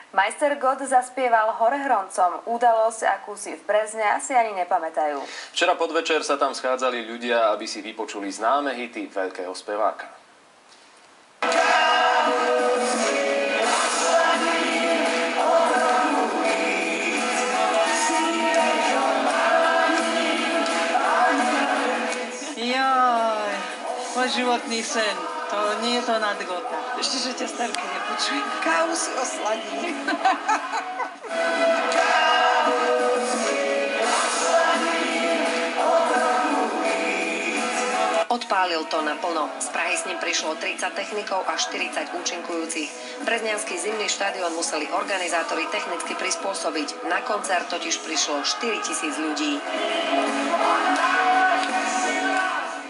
Majster God zaspieval Horehroncom. Udalosť, akú si v Brezne asi ani nepamätajú. Včera podvečer sa tam schádzali ľudia, aby si vypočuli známe hity veľkého speváka. Jaj, môj životný sen. To nie je to nad Gota. Ešte, že ťa starky nepočujem. Kávu si osladí. Odpálil to naplno. Z Prahy s ním prišlo 30 technikov a 40 účinkujúcich. Brezňanský zimný štadión museli organizátori technicky prispôsobiť. Na koncert totiž prišlo 4000 ľudí.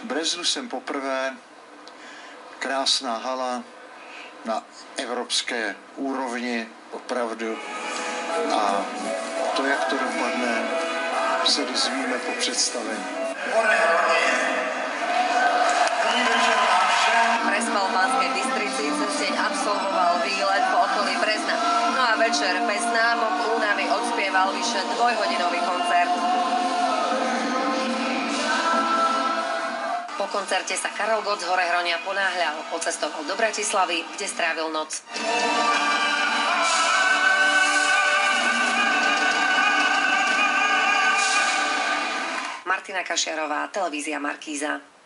V Breznu jsem poprvé, krásná hala na evropské úrovni, opravdu. A to, jak to dopadne, se dozvíme po představení. Prespal v Banskej Bystrici, cez deň absolvoval výlet po okolí Brezna. No a večer bez známok únavy odspieval vyše dvojhodinový koncert. Po koncerte sa Karol Gott z Horehronia ponáhľal, odcestoval do Bratislavy, kde strávil noc. Martina Kašiarová, televízia Markíza.